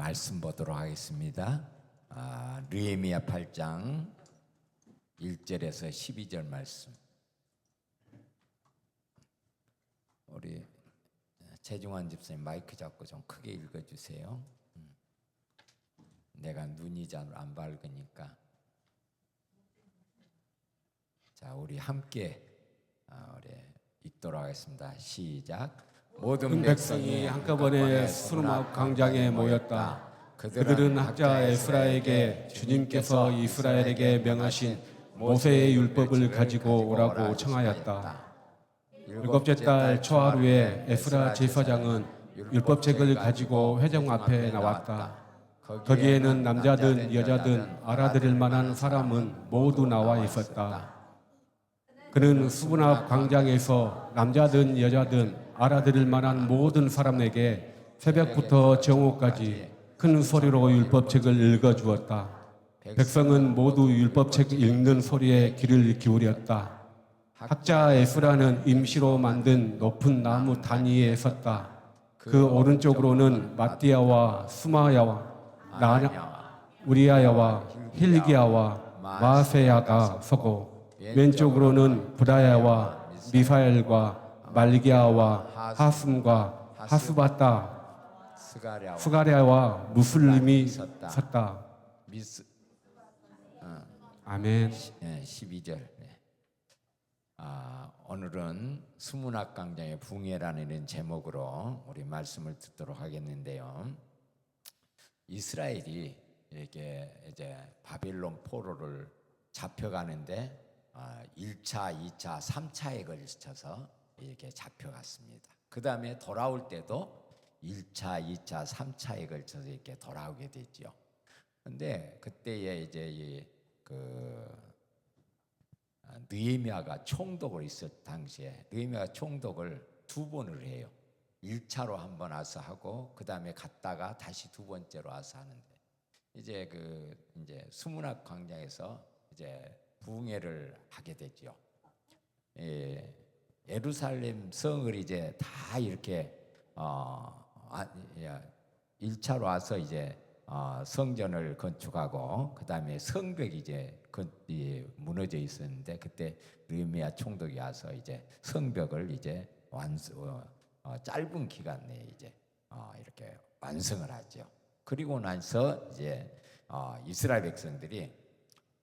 말씀 보도록 하겠습니다. 느헤미야 8장 1절에서 12절 말씀. 우리 최중환 집사님 마이크 잡고 좀 크게 읽어주세요. 내가 눈이 잘 안 밝으니까. 자, 우리 함께 우리 읽도록 하겠습니다. 시작. 모든 백성이 한꺼번에 수르막 광장에 모였다. 그들은 학자 에스라에게 주님께서 이스라엘에게 명하신 모세의 율법을 가지고 오라고 청하였다. 일곱째 달 초하루에 에스라 제사장은 율법책을 가지고 회정 앞에 나왔다. 거기에는 남자든 여자든 알아들을 만한 사람은 모두 나와 있었다. 그는 수분 앞 광장에서 남자든 여자든 알아들을 만한 모든 사람에게 새벽부터 정오까지 큰 소리로 율법책을 읽어주었다. 백성은 모두 율법책 읽는 소리에 귀를 기울였다. 학자 에스라는 임시로 만든 높은 나무 단위에 섰다. 그 오른쪽으로는 마띠아와 수마야와 우리아야와 힐기야와 마세야가 서고 왼쪽으로는 부다야와 미사엘과 말기야와 하숨과 하수바다 스가랴와 무슬림이 섰다. 아멘. 12절. 오늘은 수문학 광장의 붕괴라는 이런 제목으로 우리 말씀을 듣도록 하겠는데요. 이스라엘이 이렇게 이제 바빌론 포로를 잡혀가는데 1차, 2차, 3차에 걸쳐서 이렇게 잡혀갔습니다. 그 다음에 돌아올 때도 1차, 2차, 3차에 걸쳐서 이렇게 돌아오게 됐죠. 그런데 그때에 이제 느헤미야가 총독을 있었 당시에 느헤미야가 총독을 2번을 해요. 1차로 한 번 와서 하고 그 다음에 갔다가 다시 2번째로 와서 하는데 이제 이제 수문학 광장에서 이제 부흥회를 하게 되죠. 예루살렘 성을 이제 다 이렇게 1차로 와서 이제 성전을 건축하고 그 다음에 성벽이 이제 무너져 있었는데 그때 느헤미야 총독이 와서 이제 성벽을 이제 짧은 기간 내에 이제 이렇게 완성을 하죠. 그리고 나서 이제 이스라엘 백성들이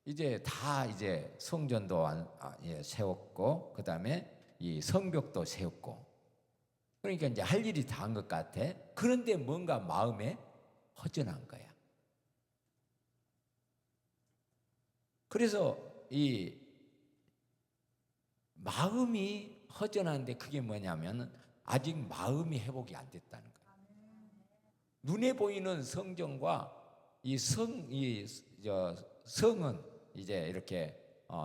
이제 다 이제 성전도 세웠고 그 다음에 이 성벽도 세웠고 그러니까 이제 할 일이 다 한 것 같아. 그런데 뭔가 마음에 허전한 거야. 그래서 이 마음이 허전한데 그게 뭐냐면 아직 마음이 회복이 안 됐다는 거야. 눈에 보이는 성전과 성은 이제 이렇게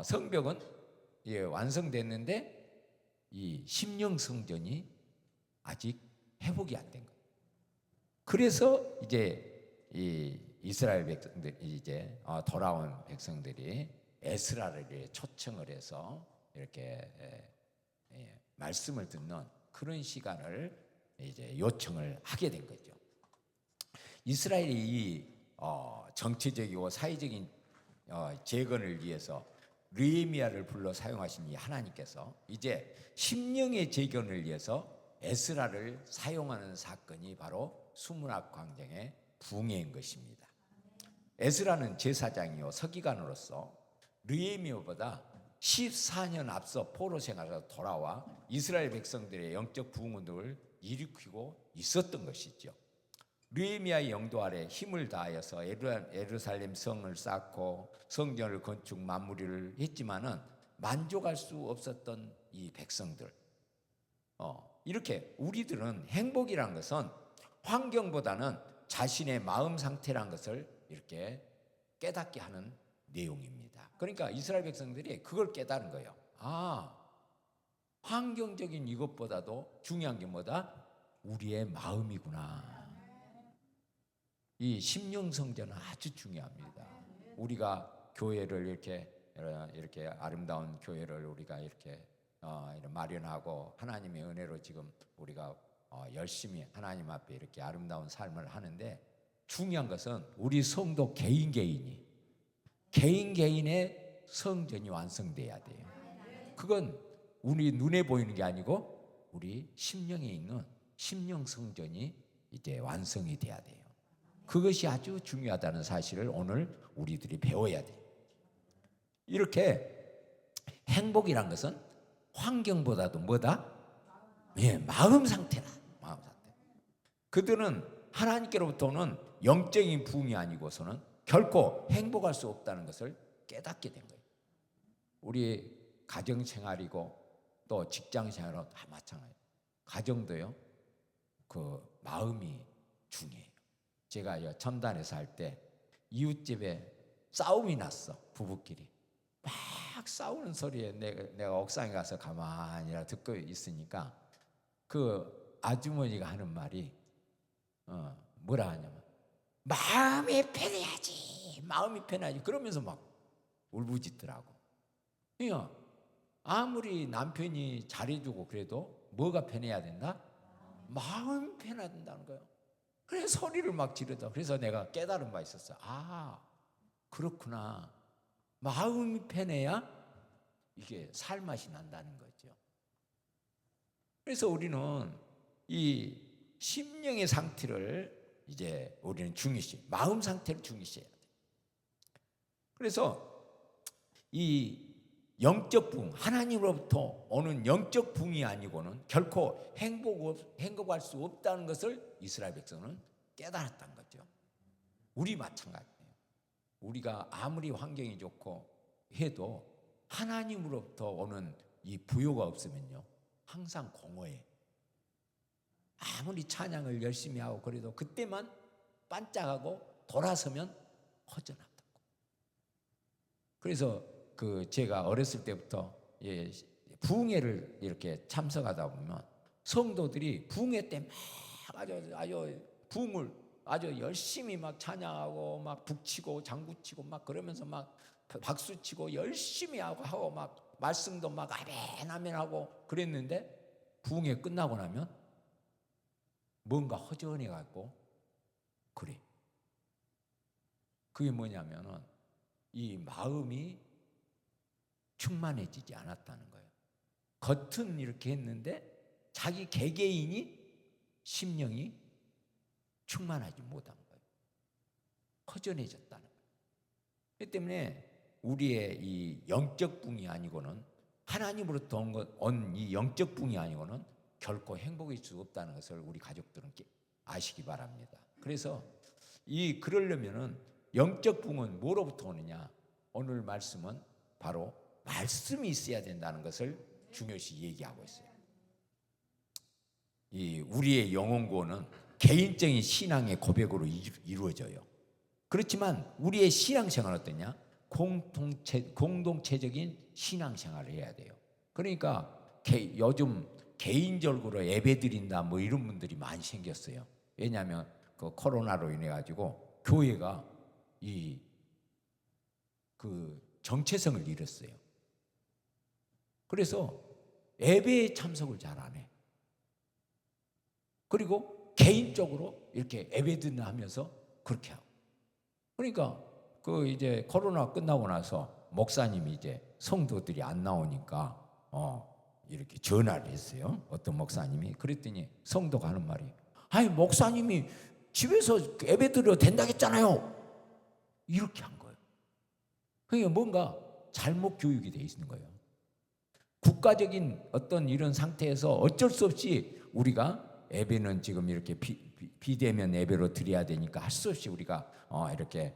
성벽은 완성됐는데 이 심령 성전이 아직 회복이 안 된 거예요. 그래서 이제 이 이스라엘 백성들 이제 돌아온 백성들이 에스라를 초청을 해서 이렇게 말씀을 듣는 그런 시간을 이제 요청을 하게 된 거죠. 이스라엘이 이 정치적이고 사회적인 재건을 위해서 느헤미야를 불러 사용하신 이 하나님께서 이제 심령의 재건을 위해서 에스라를 사용하는 사건이 바로 수문학 광장의 붕괴인 것입니다. 에스라는 제사장이요 서기관으로서 느헤미야보다 14년 앞서 포로 생활에서 돌아와 이스라엘 백성들의 영적 부흥운동을 일으키고 있었던 것이죠. 느헤미야의 영도 아래 힘을 다하여서 예루살렘 성을 쌓고 성전을 건축 마무리를 했지만은 만족할 수 없었던 이 백성들. 이렇게 우리들은 행복이란 것은 환경보다는 자신의 마음 상태란 것을 이렇게 깨닫게 하는 내용입니다. 그러니까 이스라엘 백성들이 그걸 깨달은 거예요. 환경적인 이것보다도 중요한 게 뭐다? 우리의 마음이구나. 이 심령 성전은 아주 중요합니다. 우리가 교회를 이렇게 아름다운 교회를 우리가 이렇게 마련하고 하나님의 은혜로 지금 우리가 열심히 하나님 앞에 이렇게 아름다운 삶을 하는데 중요한 것은 우리 성도 개인의 성전이 완성돼야 돼요. 그건 우리 눈에 보이는 게 아니고 우리 심령에 있는 심령 성전이 이제 완성이 돼야 돼요. 그것이 아주 중요하다는 사실을 오늘 우리들이 배워야 돼요. 이렇게 행복이란 것은 환경보다도 뭐다? 예, 마음 상태다. 마음 상태. 그들은 하나님께로부터 오는 영적인 부흥이 아니고서는 결코 행복할 수 없다는 것을 깨닫게 된 거예요. 우리 가정 생활이고 또 직장 생활은 다 마찬가지예요. 가정도요. 그 마음이 중요해요. 제가 첨단에 살 때 이웃집에 싸움이 났어. 부부끼리. 막 싸우는 소리에 내가 옥상에 가서 가만히 듣고 있으니까 그 아주머니가 하는 말이 뭐라 하냐면 마음이 편해야지. 마음이 편해야지. 그러면서 막 울부짖더라고. 그러니까 아무리 남편이 잘해주고 그래도 뭐가 편해야 된다? 마음이 편해야 된다는 거예요. 그래서 소리를 막 지르다. 그래서 내가 깨달은 바 있었어. 아, 그렇구나. 마음이 편해야 이게 살맛이 난다는 거죠. 그래서 우리는 이 심령의 상태를 이제 우리는 중요시, 마음 상태를 중요시해야 돼. 그래서 이 영적 부흥, 하나님으로부터 오는 영적 부흥이 아니고는 결코 행복할 수 없다는 것을 이스라엘 백성은 깨달았던 거죠. 우리 마찬가지예요. 우리가 아무리 환경이 좋고 해도 하나님으로부터 오는 이 부요가 없으면요, 항상 공허해. 아무리 찬양을 열심히 하고 그래도 그때만 반짝하고 돌아서면 허전하다고. 그래서 제가 어렸을 때부터 부흥회를 이렇게 참석하다 보면 성도들이 부흥회 때 막 아주 부흥을 아주 열심히 막 찬양하고 막 북치고 장구치고 막 그러면서 막 박수치고 열심히 하고 막 말씀도 막 아멘 아멘 하고 그랬는데 부흥회 끝나고 나면 뭔가 허전해 갖고 그래. 그게 뭐냐면은 이 마음이 충만해지지 않았다는 거예요. 겉은 이렇게 했는데 자기 개개인이 심령이 충만하지 못한 거예요. 허전해졌다는 거예요. 그렇기 때문에 우리의 이 영적 붕이 아니고는 하나님으로부터 온 이 영적 붕이 아니고는 결코 행복할 수 없다는 것을 우리 가족들은 아시기 바랍니다. 그래서 그러려면은 영적 붕은 뭐로부터 오느냐? 오늘 말씀은 바로 말씀이 있어야 된다는 것을 중요시 얘기하고 있어요. 우리의 영혼 구원은 개인적인 신앙의 고백으로 이루어져요. 그렇지만 우리의 신앙생활은 어떠냐? 공동체적인 신앙생활을 해야 돼요. 그러니까 요즘 개인적으로 예배드린다 뭐 이런 분들이 많이 생겼어요. 왜냐하면 그 코로나로 인해 가지고 교회가 정체성을 잃었어요. 그래서 예배에 참석을 잘 안 해. 그리고 개인적으로 이렇게 예배드린다 하면서 그렇게 하고. 그러니까 이제 코로나 끝나고 나서 목사님이 이제 성도들이 안 나오니까 이렇게 전화를 했어요. 어떤 목사님이. 그랬더니 성도가 하는 말이, 아니 목사님이 집에서 예배 드려도 된다겠잖아요. 이렇게 한 거예요. 그러니까 뭔가 잘못 교육이 돼 있는 거예요. 국가적인 어떤 이런 상태에서 어쩔 수 없이 우리가 예배는 지금 이렇게 비대면 예배로 드려야 되니까 할 수 없이 우리가 이렇게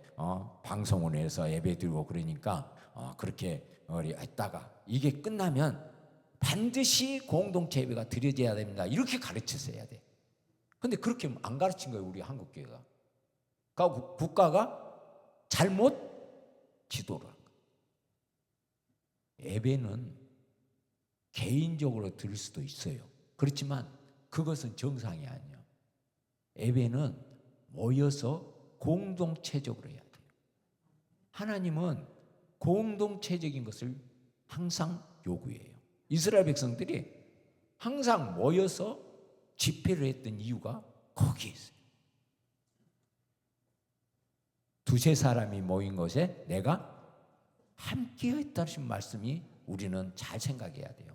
방송을 해서 예배 드리고 그러니까 그렇게 했다가 이게 끝나면 반드시 공동체 예배가 드려져야 됩니다. 이렇게 가르쳐서 해야 돼. 근데 그렇게 안 가르친 거예요, 우리 한국 교회가. 그러니까 국가가 잘못 지도를 한 거예요. 예배는 개인적으로 드릴 수도 있어요. 그렇지만 그것은 정상이 아니에요. 예배는 모여서 공동체적으로 해야 돼요. 하나님은 공동체적인 것을 항상 요구해요. 이스라엘 백성들이 항상 모여서 집회를 했던 이유가 거기에 있어요. 두세 사람이 모인 곳에 내가 함께 있다는 말씀이 우리는 잘 생각해야 돼요.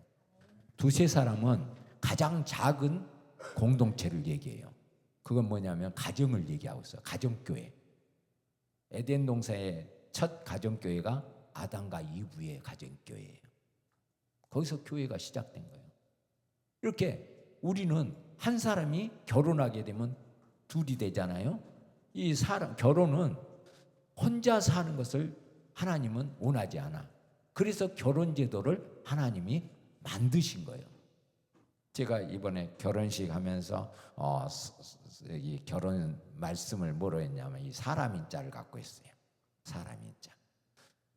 두세 사람은 가장 작은 공동체를 얘기해요. 그건 뭐냐면 가정을 얘기하고 있어요. 가정교회. 에덴 동산의 첫 가정교회가 아담과 이브의 가정교회예요. 거기서 교회가 시작된 거예요. 이렇게 우리는 한 사람이 결혼하게 되면 둘이 되잖아요. 이 사람 결혼은 혼자 사는 것을 하나님은 원하지 않아. 그래서 결혼 제도를 하나님이 만드신 거예요. 제가 이번에 결혼식 하면서 이 결혼 말씀을 뭐로 했냐면 이 사람인자를 갖고 있어요. 사람인자.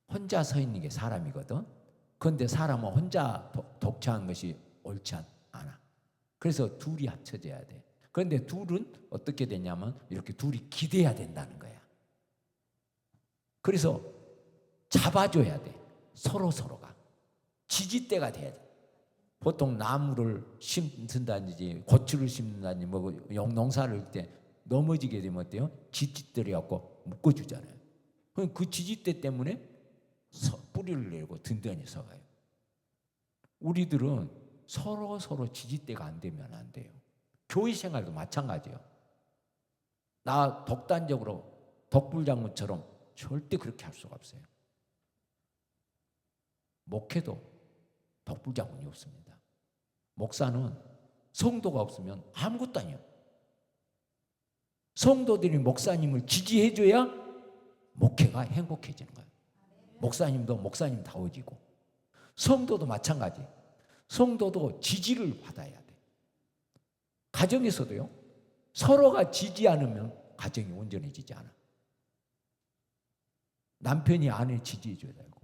혼자 서 있는 게 사람이거든. 그런데 사람은 혼자 독차하는 것이 옳지 않아. 그래서 둘이 합쳐져야 돼. 그런데 둘은 어떻게 되냐면 이렇게 둘이 기대야 된다는 거야. 그래서 잡아줘야 돼. 서로가. 지지대가 돼야 돼. 보통 나무를 심는다든지 고추를 심는다든지 뭐 농사를 할 때 넘어지게 되면 어때요? 지지대를 갖고 묶어주잖아요. 그럼 그 지지대 때문에 뿌리를 내고 든든히 서가요. 우리들은 서로 지지대가 안 되면 안 돼요. 교회 생활도 마찬가지예요. 나 독단적으로 독불장군처럼 절대 그렇게 할 수가 없어요. 목회도 독불장군이 없습니다. 목사는 성도가 없으면 아무것도 아니에요. 성도들이 목사님을 지지해줘야 목회가 행복해지는 거예요. 목사님도 목사님다워지고 성도도 마찬가지. 성도도 지지를 받아야 돼. 가정에서도요. 서로가 지지 않으면 가정이 온전해지지 않아. 남편이 아내를 지지해줘야 되고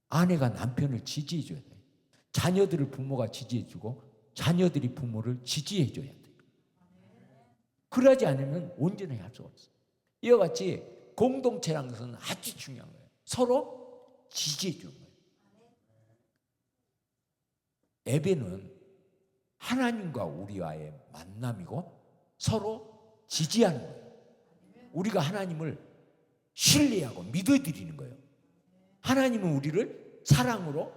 아내가 남편을 지지해줘야 돼. 자녀들을 부모가 지지해주고 자녀들이 부모를 지지해줘야 돼. 그러지 않으면 온전히 할 수가 없어. 이와 같이 공동체라는 것은 아주 중요한 거예요. 서로 지지해주는 거예요. 예배는 하나님과 우리와의 만남이고 서로 지지하는 거예요. 우리가 하나님을 신뢰하고 믿어드리는 거예요. 하나님은 우리를 사랑으로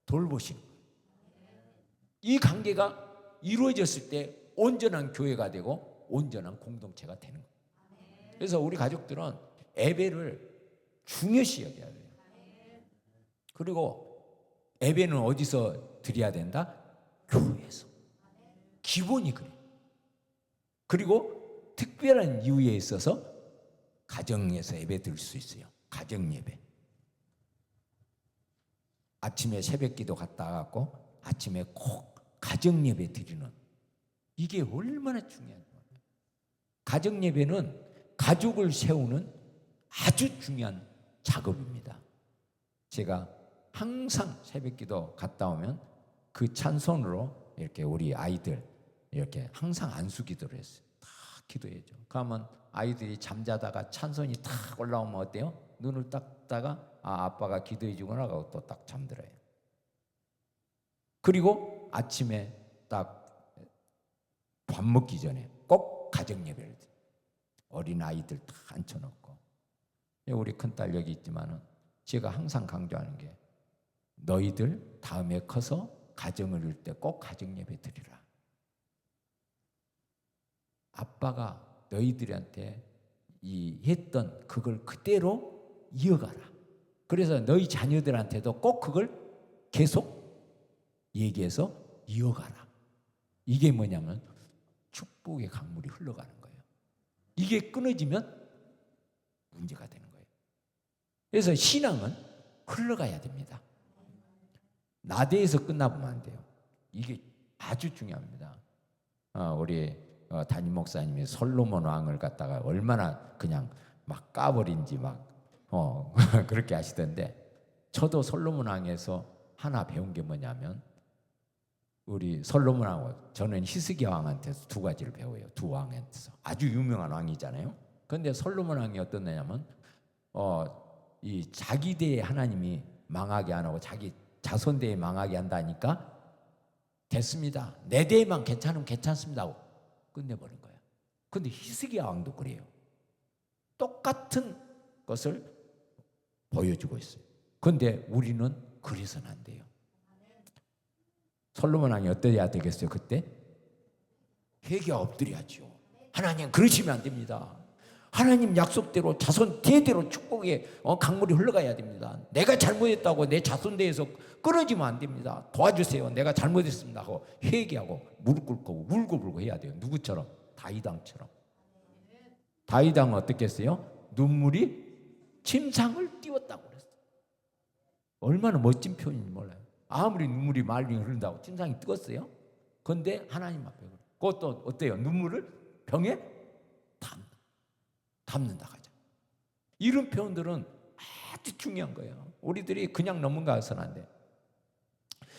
돌보시는 거예요. 이 관계가 이루어졌을 때 온전한 교회가 되고 온전한 공동체가 되는 거예요. 그래서 우리 가족들은 예배를 중요시 여겨야 돼요. 그리고 예배는 어디서 드려야 된다? 교회에서. 기본이 그래요. 그리고 특별한 이유에 있어서 가정에서 예배 드릴 수 있어요. 가정 예배. 아침에 새벽 기도 갔다 왔고 아침에 꼭 가정 예배 드리는 이게 얼마나 중요한 거예요. 가정 예배는 가족을 세우는 아주 중요한 작업입니다. 제가 항상 새벽 기도 갔다 오면 그 찬송으로 이렇게 우리 아이들 이렇게 항상 안수 기도를 했어요. 다 기도해줘. 그러면 아이들이 잠자다가 찬송이 탁 올라오면 어때요? 눈을 딱 뜨다가 아빠가 기도해 주구나 하고 또 딱 잠들어요. 그리고 아침에 딱 밥 먹기 전에 꼭 가정 예배를 드려요. 어린 아이들 다 앉혀놓고. 우리 큰딸 여기 있지만은 제가 항상 강조하는 게 너희들 다음에 커서 가정을 이룰 때 꼭 가정 예배 드리라. 아빠가 너희들한테 이 했던 그걸 그대로 이어가라. 그래서 너희 자녀들한테도 꼭 그걸 계속 얘기해서 이어가라. 이게 뭐냐면 축복의 강물이 흘러가는 거예요. 이게 끊어지면 문제가 되는 거예요. 그래서 신앙은 흘러가야 됩니다. 나대에서 끝나보면 안 돼요. 이게 아주 중요합니다. 우리 담임 목사님이 솔로몬 왕을 갖다가 얼마나 그냥 막 까버린지 막 그렇게 하시던데 저도 솔로몬 왕에서 하나 배운 게 뭐냐면 우리 솔로몬 왕 저는 히스기야 왕한테서 두 가지를 배워요. 두 왕한테서 아주 유명한 왕이잖아요. 그런데 솔로몬 왕이 어떻냐면 이 자기 대에 하나님이 망하게 안 하고 자기 자손 대에 망하게 한다니까 됐습니다. 내 대에만 괜찮으면 괜찮습니다 하고 끝내버린 거야. 근데 히스기야 왕도 그래요. 똑같은 것을 보여주고 있어요. 그런데 우리는 그래서는 안 돼요. 솔로몬 왕이 어떠해야 되겠어요? 그때 회개 엎드려야죠. 하나님 그러시면 안 됩니다. 하나님 약속대로 자손 대대로 축복의 강물이 흘러가야 됩니다. 내가 잘못했다고 내 자손 대에서 끊어지면 안 됩니다. 도와주세요. 내가 잘못했습니다 하고 회개하고 무릎 꿇고 울고불고 해야 돼요. 누구처럼? 다윗 왕처럼. 다윗 왕은 어떻게 했어요? 눈물이 침상을 띄웠다고 그랬어요. 얼마나 멋진 표현인지 몰라요. 아무리 눈물이 말리 흐른다고 침상이 뜨겁어요? 그런데 하나님 앞에 그것도 어때요? 눈물을 병에 담는다 하죠. 이런 표현들은 아주 중요한 거예요. 우리들이 그냥 넘어가서는 안 돼.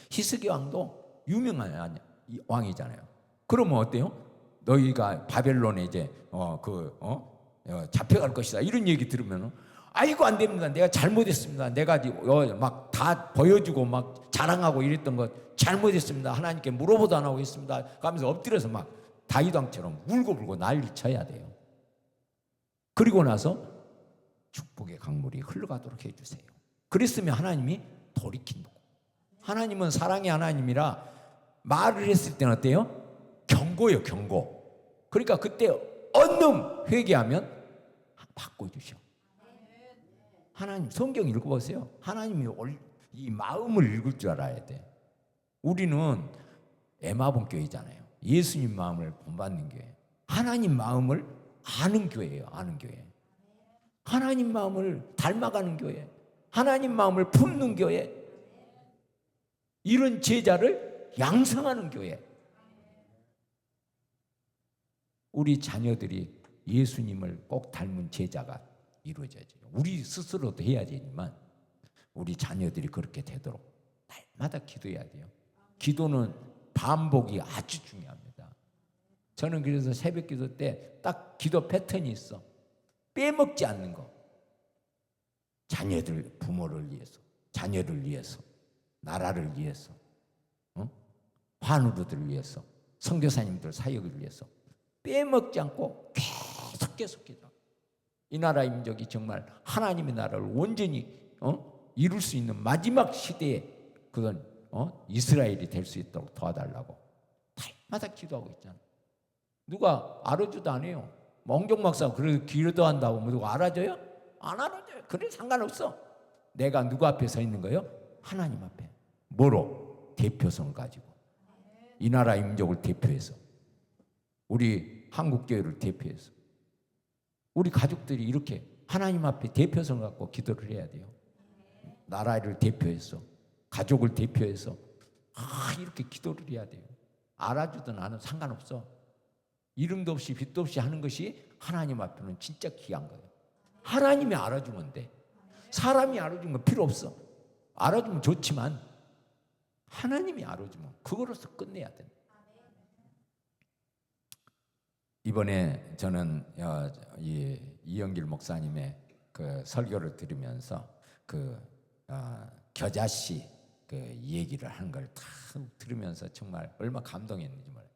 히스기 왕도 유명한 왕이잖아요. 그러면 어때요? 너희가 바벨론에 이제 잡혀갈 것이다 이런 얘기 들으면 아이고 안 됩니다. 내가 잘못했습니다. 내가 막 다 보여주고 막 자랑하고 이랬던 것 잘못했습니다. 하나님께 물어보도 안 하고 있습니다. 하면서 엎드려서 막 다윗 왕처럼 울고불고 난리 쳐야 돼요. 그리고 나서 축복의 강물이 흘러가도록 해주세요. 그랬으면 하나님이 돌이킨 거고. 하나님은 사랑의 하나님이라 말을 했을 때는 어때요? 경고예요, 경고. 그러니까 그때 얼른 회개하면 바꿔주셔. 하나님 성경 읽어보세요. 하나님이 이 마음을 읽을 줄 알아야 돼. 우리는 에마본 교회잖아요. 예수님 마음을 본받는 교회. 하나님 마음을 아는 교회예요. 아는 교회. 하나님 마음을 닮아가는 교회. 하나님 마음을 품는 교회. 이런 제자를 양성하는 교회. 우리 자녀들이 예수님을 꼭 닮은 제자가 이루어져야죠. 우리 스스로도 해야 되지만 우리 자녀들이 그렇게 되도록 날마다 기도해야 돼요. 기도는 반복이 아주 중요합니다. 저는 그래서 새벽 기도 때 딱 기도 패턴이 있어. 빼먹지 않는 거. 자녀들, 부모를 위해서, 자녀를 위해서, 나라를 위해서, 환우들을 위해서, 선교사님들 사역을 위해서 빼먹지 않고 계속 기도. 이 나라 민족이 정말 하나님의 나라를 온전히 이룰 수 있는 마지막 시대에 그건 이스라엘이 될 수 있도록 도와달라고 날마다 기도하고 있잖아. 누가 알아주도 안 해요. 멍경 박사가 그래도 기도한다고 누가 알아줘요? 안 알아줘요. 그래 상관없어. 내가 누구 앞에 서 있는 거예요? 하나님 앞에. 뭐로? 대표성을 가지고. 이 나라 민족을 대표해서. 우리 한국교회를 대표해서. 우리 가족들이 이렇게 하나님 앞에 대표성을 갖고 기도를 해야 돼요. 나라를 대표해서, 가족을 대표해서 이렇게 기도를 해야 돼요. 알아주든 안 하든 상관없어. 이름도 없이 빛도 없이 하는 것이 하나님 앞에는 진짜 귀한 거예요. 하나님이 알아주면 돼. 사람이 알아주는 건 필요 없어. 알아주면 좋지만 하나님이 알아주면 그거로서 끝내야 돼. 이번에 저는 이영길 목사님의 그 설교를 들으면서 겨자씨 그 얘기를 하는 걸 다 들으면서 정말 얼마나 감동했는지 몰라요.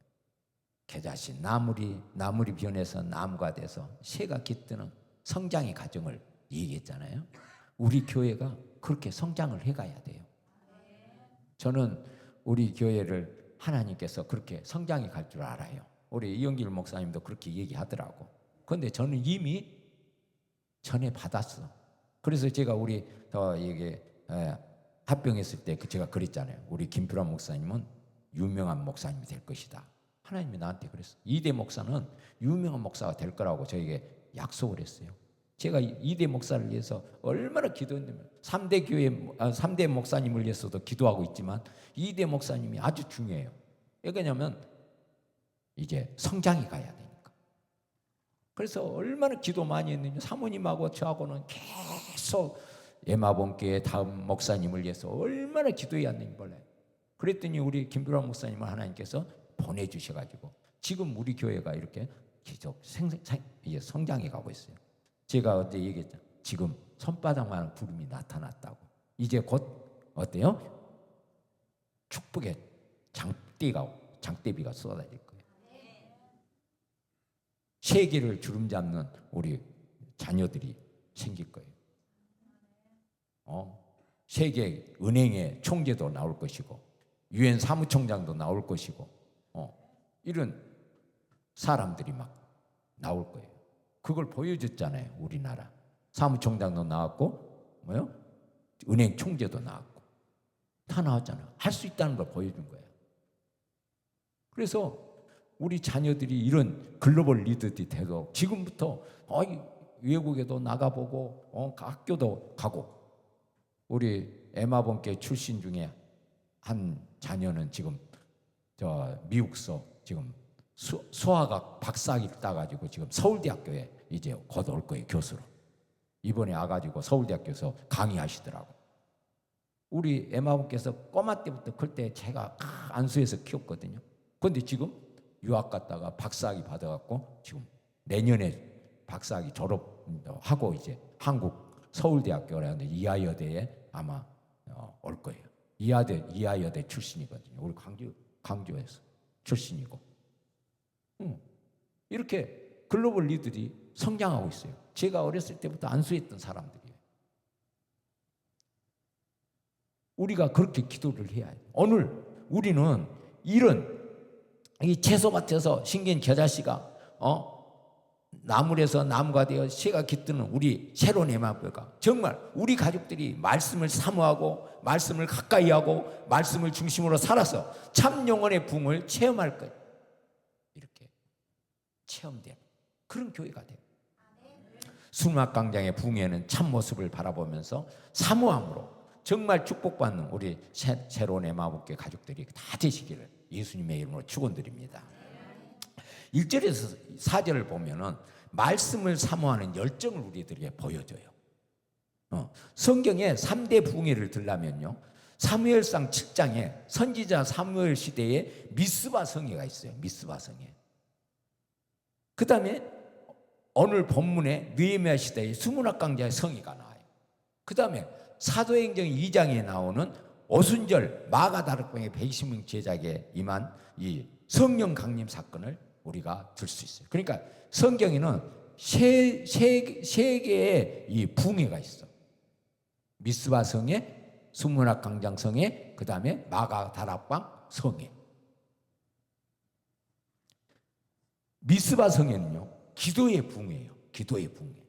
겨자씨 나물이 변해서 나무가 돼서 새가 깃드는 성장의 과정을 얘기했잖아요. 우리 교회가 그렇게 성장을 해가야 돼요. 저는 우리 교회를 하나님께서 그렇게 성장해 갈 줄 알아요. 우리 이영길 목사님도 그렇게 얘기하더라고. 그런데 저는 이미 전에 받았어. 그래서 제가 우리 이게 합병했을 때 제가 그랬잖아요. 우리 김필환 목사님은 유명한 목사님이 될 것이다. 하나님이 나한테 그랬어. 이대 목사는 유명한 목사가 될 거라고 저에게 약속을 했어요. 제가 이대 목사를 위해서 얼마나 기도했냐면 3대 목사님을 위해서도 기도하고 있지만 이대 목사님이 아주 중요해요. 왜냐하면 이제 성장이 가야 되니까. 그래서 얼마나 기도 많이 했는지 사모님하고 저하고는 계속 에마본교회 다음 목사님을 위해서 얼마나 기도해야 하는지 몰라요. 그랬더니 우리 김필환 목사님을 하나님께서 보내주셔가지고 지금 우리 교회가 이렇게 계속 성장해 가고 있어요. 제가 어제 얘기했죠. 지금 손바닥만한 구름이 나타났다고. 이제 곧 어때요? 축복의 장대비가 쏟아질 거예요. 세계를 주름잡는 우리 자녀들이 생길 거예요. 세계 은행의 총재도 나올 것이고 유엔 사무총장도 나올 것이고 이런 사람들이 막 나올 거예요. 그걸 보여줬잖아요. 우리나라 사무총장도 나왔고 은행 총재도 나왔고 다 나왔잖아요. 할 수 있다는 걸 보여준 거예요. 그래서 우리 자녀들이 이런 글로벌 리더들이 되도록 지금부터 외국에도 나가보고 학교도 가고, 우리 에마본께 출신 중에 한 자녀는 지금 저 미국서 지금 수화학 박사학위 따가지고 지금 서울대학교에 이제 곧 올 거예요. 교수로. 이번에 와가지고 서울대학교에서 강의하시더라고. 우리 에마본께서 꼬마 때부터 클 때 제가 안수해서 키웠거든요. 그런데 지금 유학 갔다가 박사학위 받아갖고 지금 내년에 박사학위 졸업하고 이제 한국 서울대학교라는 이하여대에 아마 올 거예요. 이하여대 출신이거든요. 우리 광주에서 출신이고. 이렇게 글로벌 리더들이 성장하고 있어요. 제가 어렸을 때부터 안수했던 사람들이에요. 우리가 그렇게 기도를 해야 해요. 오늘 우리는 이런 이 채소밭에서 신긴 겨자씨가 나물에서 나무가 되어 새가 깃드는 우리 새로운 에마보가 정말 우리 가족들이 말씀을 사모하고 말씀을 가까이 하고 말씀을 중심으로 살아서 참 영혼의 붕을 체험할 것, 이렇게 체험되는 그런 교회가 돼요. 수막강장의 붕에는 참 모습을 바라보면서 사모함으로 정말 축복받는 우리 새로운 에마보교 가족들이 다 되시기를 예수님의 이름으로 축원드립니다. 1절에서 4절을 보면은 말씀을 사모하는 열정을 우리들에게 보여줘요. 성경에 3대 붕괴를 들라면요, 사무엘상 7장에 선지자 사무엘 시대에 미스바 성회가 있어요. 미스바 성회. 그 다음에 오늘 본문에 느헤미야 시대의 수문학 강자의 성회가 나와요. 그 다음에 사도행전 2장에 나오는 오순절 마가다락방의 120명 제자에게 임한 이 성령 강림 사건을 우리가 들 수 있어요. 그러니까 성경에는 세 개의 이 붕괴가 있어. 미스바 성회, 수문학 강장 성회, 그 다음에 마가다락방 성회. 미스바 성회는요, 기도의 붕괴예요. 기도의 붕괴.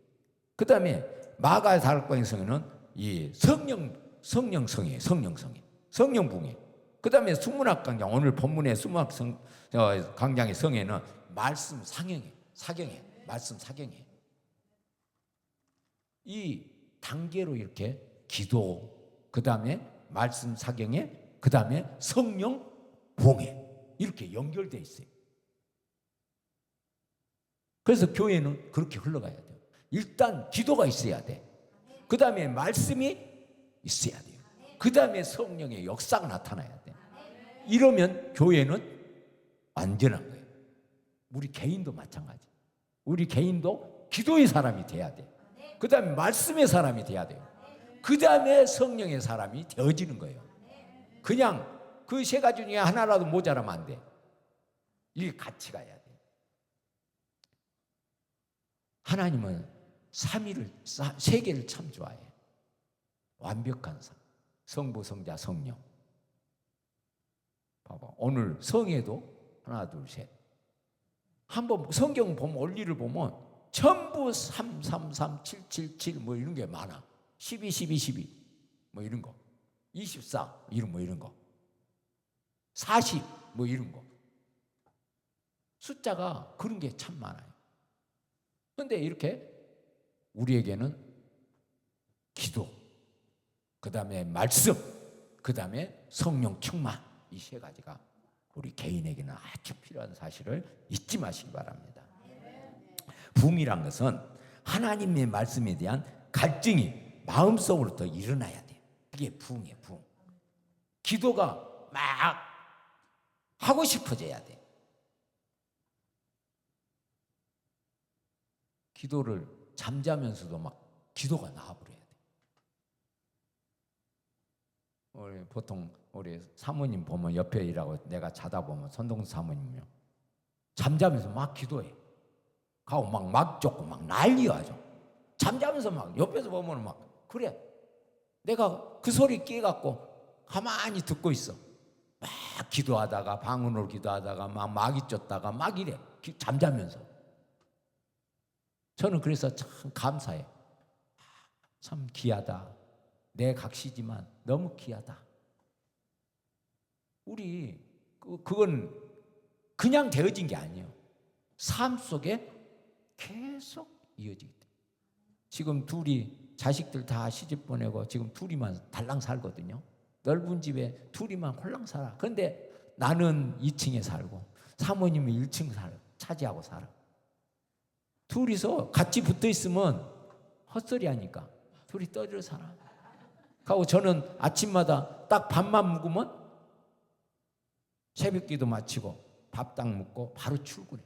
그 다음에 마가다락방 성회는 이 성령 성회, 성령 붕괴. 그 다음에 수문학 강장, 오늘 본문의 수문학 강장의 성회는 말씀 사경회, 말씀 사경회. 이 단계로 이렇게 기도, 그 다음에 말씀 사경회, 그 다음에 성령 붕괴, 이렇게 연결되어 있어요. 그래서 교회는 그렇게 흘러가야 돼요. 일단 기도가 있어야 돼. 그 다음에 말씀이 있어야 돼요. 그 다음에 성령의 역사가 나타나야 돼. 이러면 교회는 완전한 거예요. 우리 개인도 마찬가지. 우리 개인도 기도의 사람이 돼야 돼. 그 다음에 말씀의 사람이 돼야 돼요. 그 다음에 성령의 사람이 되어지는 거예요. 그냥 그 세 가지 중에 하나라도 모자라면 안 돼. 이게 같이 가야 돼. 하나님은 세 개를 참 좋아해요. 완벽한 성부, 성자, 성령. 봐봐. 오늘 성에도 하나, 둘, 셋. 한번 성경 보면, 원리를 보면 전부 3, 3, 3, 7, 7, 7 뭐 이런 게 많아. 12, 12, 12 뭐 이런 거. 24 이런 거. 40 뭐 이런 거. 숫자가 그런 게 참 많아요. 그런데 이렇게 우리에게는 기도, 그 다음에 말씀, 그 다음에 성령 충만, 이 세 가지가 우리 개인에게는 아주 필요한 사실을 잊지 마시기 바랍니다. 붕이란 것은 하나님의 말씀에 대한 갈증이 마음속으로부터 일어나야 돼요. 그게 붕이에요. 붕. 기도가 막 하고 싶어져야 돼. 기도를 잠자면서도 막 기도가 나와버려야 돼. 보통 우리 사모님 보면 옆에 일하고 내가 자다 보면 선동수 사모님요, 잠자면서 막 기도해. 가고 막 쫓고 막 난리야. 잠자면서 막 옆에서 보면 막 그래. 내가 그 소리 깨갖고 가만히 듣고 있어. 막 기도하다가 방언으로 기도하다가 막 마귀 쫓다가 막 이래. 잠자면서. 저는 그래서 참 감사해. 참 귀하다. 내 각시지만 너무 귀하다. 우리 그건 그냥 되어진 게 아니에요. 삶 속에 계속 이어지기 때문에. 지금 둘이 자식들 다 시집 보내고 지금 둘이만 달랑 살거든요. 넓은 집에 둘이만 홀랑 살아. 그런데 나는 2층에 살고 사모님은 1층 차지하고 살아. 둘이서 같이 붙어 있으면 헛소리 하니까 둘이 떠들어 살아. 그리고 저는 아침마다 딱 밥만 먹으면 새벽기도 마치고 밥 딱 먹고 바로 출근해.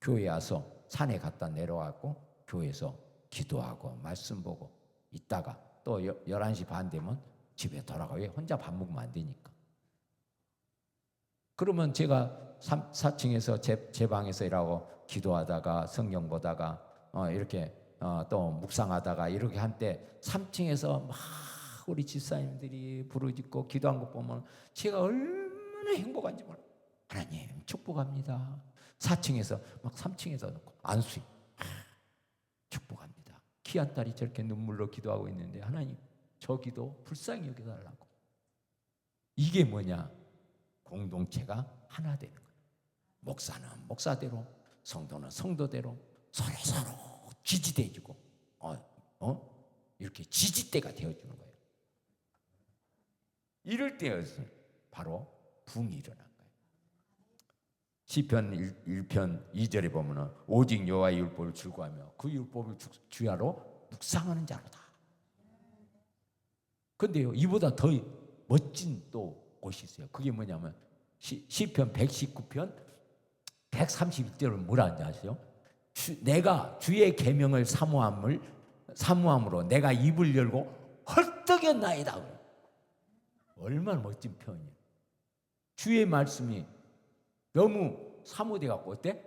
교회 와서 산에 갔다 내려가고 교회에서 기도하고 말씀 보고 있다가 또 11시 반 되면 집에 돌아가요. 왜? 혼자 밥 먹으면 안 되니까. 그러면 제가 4층에서 제 방에서 일하고 기도하다가 성경 보다가 이렇게 또 묵상하다가 이렇게 한때 3층에서 막 우리 집사님들이 부르짖고 기도한 거 보면 제가 얼마나 행복한지 몰라. 하나님 축복합니다. 4층에서 막 3층에서 놓고 안수임 축복합니다. 귀한 딸이 저렇게 눈물로 기도하고 있는데 하나님 저 기도 불쌍히 여겨달라고. 이게 뭐냐? 공동체가 하나 되는 거예요. 목사는 목사대로, 성도는 성도대로 서로 지지대주고 이렇게 지지대가 되어주는 거예요. 이럴 때였어 바로 붕이 일어난 거예요. 시편 1편 2절에 보면은 오직 여호와의 율법을 즐거워하며 그 율법을 주야로 묵상하는 자로다. 근데요 이보다 더 멋진 또 곳이 있어요. 그게 뭐냐면 시편 119편 131절은 뭐라 하는지 아세요? 내가 주의 계명을 사모함으로 내가 입을 열고 헐떡였나이다. 얼마나 멋진 표현이에요. 주의 말씀이 너무 사모돼 갖고 어때?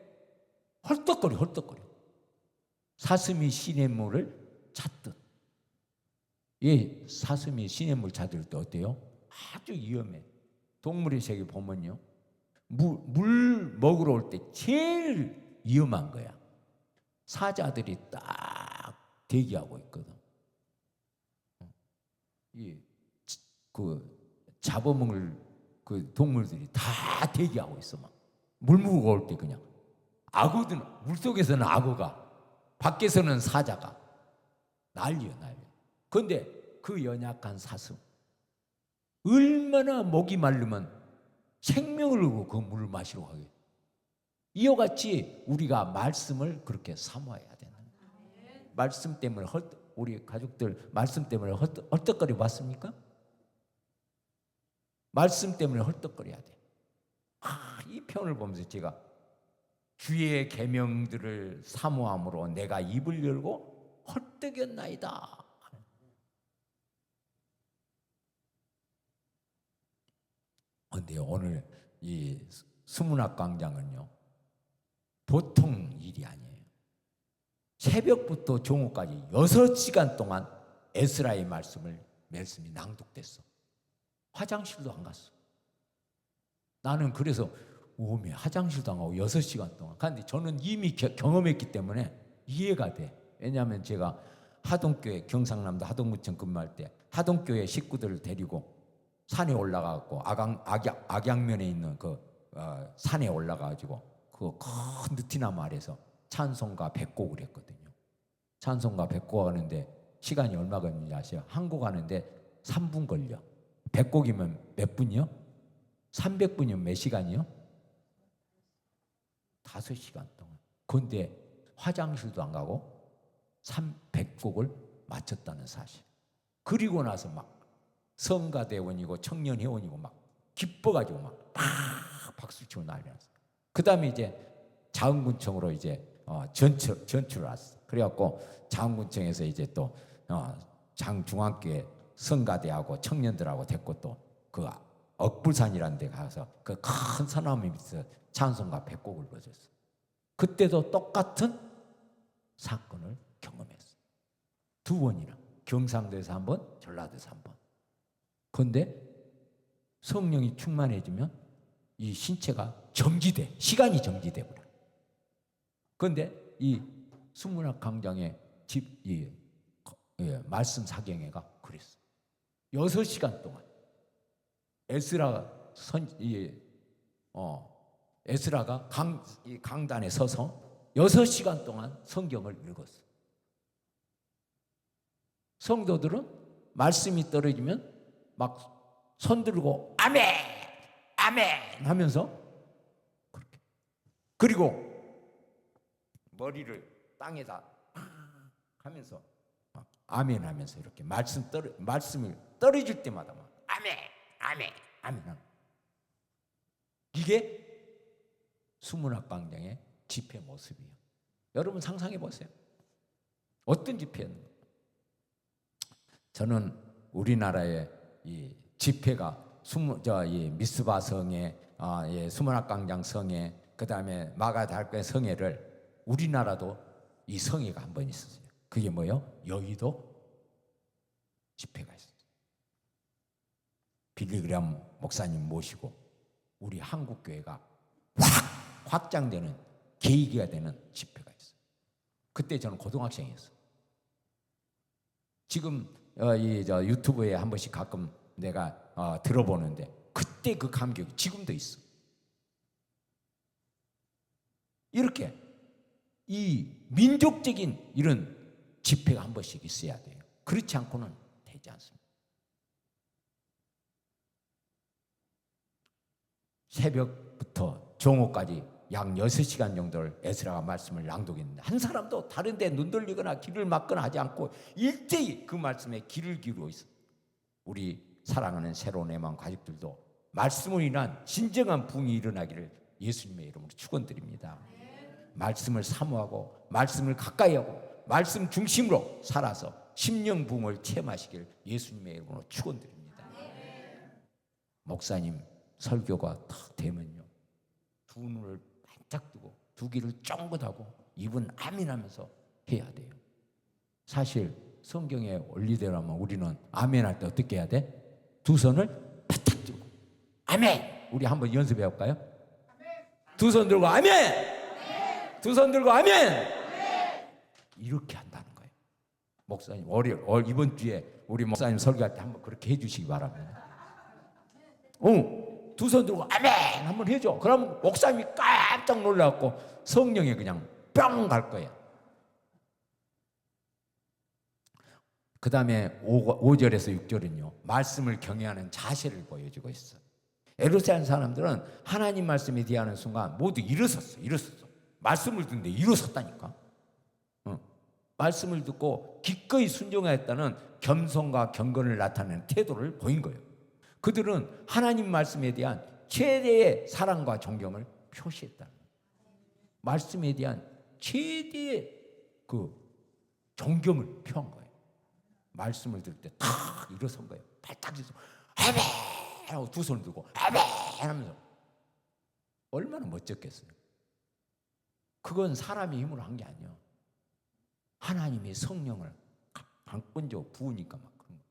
헐떡거려. 사슴이 시냇물을 찾듯. 예, 사슴이 시냇물 찾을 때 어때요? 아주 위험해. 동물의 세계 보면요, 물 먹으러 올 때 제일 위험한 거야. 사자들이 딱 대기하고 있거든. 잡아먹을 그 동물들이 다 대기하고 있어. 막 물 먹으러 올 때 그냥 악어들 물속에서는 악어가, 밖에서는 사자가 난리야. 그런데 그 연약한 사슴 얼마나 목이 마르면 생명을 걸고 그 물을 마시러 가게. 이와 같이 우리가 말씀을 그렇게 사모해야 되는 거예요. 말씀 때문에 우리 가족들 말씀 때문에 헐떡거려 봤습니까? 말씀 때문에 헐떡거려야 돼. 이 편을 보면서 제가 주의 계명들을 사모함으로 내가 입을 열고 헐떡였나이다. 그런데 오늘 이 수문학 광장은요 보통 일이 아니에요. 새벽부터 종후까지 6시간 동안 에스라의 말씀이 낭독됐어. 화장실도 안 갔어. 나는 그래서 오메 화장실도 안 가고 6시간 동안. 그런데 저는 이미 경험했기 때문에 이해가 돼. 왜냐하면 제가 하동교회 경상남도 하동구청 근무할 때 하동교회 식구들을 데리고 산에 올라가고 악양면에 있는 산에 올라가가지고 그 큰 느티나무 아래서 찬송가 100곡을 했거든요. 찬송가 100곡 하는데 시간이 얼마 걸리는지 아세요? 한 곡 하는데 3분 걸려. 100곡이면 몇 분이요? 300분이면 몇 시간이요? 5시간 동안. 그런데 화장실도 안 가고 100곡을 마쳤다는 사실. 그리고 나서 막 성가대원이고 청년회원이고 막 기뻐가지고 막 박수치고 난리 났어. 그 다음에 이제 자흥군청으로 이제 전출을 왔어. 그래갖고 자흥군청에서 이제 또 장중앙교회 성가대하고 청년들하고 됐고 또 그 억불산이라는 데 가서 그 큰 소나무 밑에서 찬송가 100곡을 불러줬어. 그때도 똑같은 사건을 경험했어. 2번이나 경상도에서 1번, 전라도에서 1번. 그런데 성령이 충만해지면 이 신체가 정지돼, 시간이 정지돼 버려. 그런데 이 수문학 강장의 말씀 사경회가 그랬어. 6시간 동안 에스라가 강단에 서서 6시간 동안 성경을 읽었어. 성도들은 말씀이 떨어지면 막 손 들고 아멘, 아멘 하면서 그렇게. 그리고 머리를 땅에다 하면서 아멘 하면서 이렇게 말씀을 떨어질 때마다 막 아멘, 아멘, 아멘 하는. 이게 수문학 광장의 집회 모습이에요. 여러분 상상해 보세요. 어떤 집회였는가? 저는 우리나라의 이 집회가 미스바 성회, 수문학 광장 성회, 그 다음에 마가다락교회 성회를 우리나라도 이 성회가 한 번 있었어요. 그게 뭐요? 여의도 집회가 있었어요. 빌리그람 목사님 모시고 우리 한국교회가 확장되는 계기가 되는 집회가 있어요. 그때 저는 고등학생이었어요. 지금 유튜브에 한 번씩 가끔 내가 들어보는데 그때 그 감격이 지금도 있어. 이렇게 이 민족적인 이런 집회가 한 번씩 있어야 돼요. 그렇지 않고는 되지 않습니다. 새벽부터 정오까지 약 6시간 정도를 에스라가 말씀을 낭독했는데 한 사람도 다른 데 눈 돌리거나 귀를 막거나 하지 않고 일제히 그 말씀에 귀를 기울이고 있어요. 우리 사랑하는 새로운 애만 가족들도 말씀으로 인한 진정한 부흥이 일어나기를 예수님의 이름으로 축원드립니다. 말씀을 사모하고 말씀을 가까이 하고 말씀 중심으로 살아서 심령 부흥을 체험하시길 예수님의 이름으로 축원드립니다. 목사님 설교가 탁 되면요, 두 눈을 반짝 뜨고 두 귀를 쫑긋하고 입은 아멘하면서 해야 돼요. 사실 성경의 원리대로라면 우리는 아멘할 때 어떻게 해야 돼? 두 손을 바짝 들고 아멘. 우리 한번 연습해 볼까요? 두 손 들고 아멘. 두 손 들고 아멘. 이렇게 한다는 거예요. 목사님 이번 주에 우리 목사님 설교할 때 한번 그렇게 해주시기 바랍니다. 두 손 들고 아멘 한번 해줘. 그럼 목사님이 깜짝 놀라갖고 성령에 그냥 뿅 갈 거예요. 그 다음에 5절에서 6절은요, 말씀을 경외하는 자세를 보여주고 있어요. 에루살렘 사람들은 하나님 말씀에 대하는 순간 모두 일어섰어. 말씀을 듣는데 일어섰다니까. 말씀을 듣고 기꺼이 순종하였다는 겸손과 경건을 나타내는 태도를 보인 거예요. 그들은 하나님 말씀에 대한 최대의 사랑과 존경을 표시했다는 거예요. 말씀에 대한 최대의 그 존경을 표한 거예요. 말씀을 들을 때 탁 일어선 거예요. 발딱 일어서 아멘 하고 두 손을 들고 아멘 하면서. 얼마나 멋졌겠어요. 그건 사람의 힘으로 한 게 아니에요. 하나님의 성령을 강권적으로 부으니까 막 그런 거예요.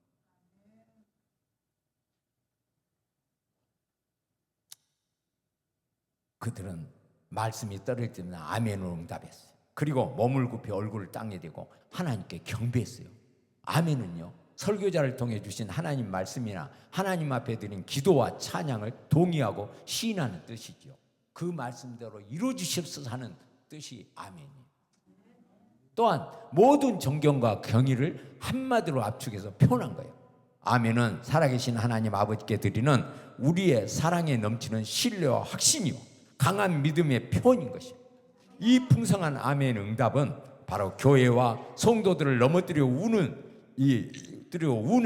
그들은 말씀이 떨어질 때는 아멘으로 응답했어요. 그리고 몸을 굽혀 얼굴을 땅에 대고 하나님께 경배했어요. 아멘은요, 설교자를 통해 주신 하나님 말씀이나 하나님 앞에 드린 기도와 찬양을 동의하고 시인하는 뜻이죠. 그 말씀대로 이루어주시옵소서 하는 뜻이 아멘이에요. 또한 모든 존경과 경의를 한마디로 압축해서 표현한 거예요. 아멘은 살아계신 하나님 아버지께 드리는 우리의 사랑에 넘치는 신뢰와 확신이요 강한 믿음의 표현인 것이에요. 이 풍성한 아멘 응답은 바로 교회와 성도들을 넘어뜨려 우는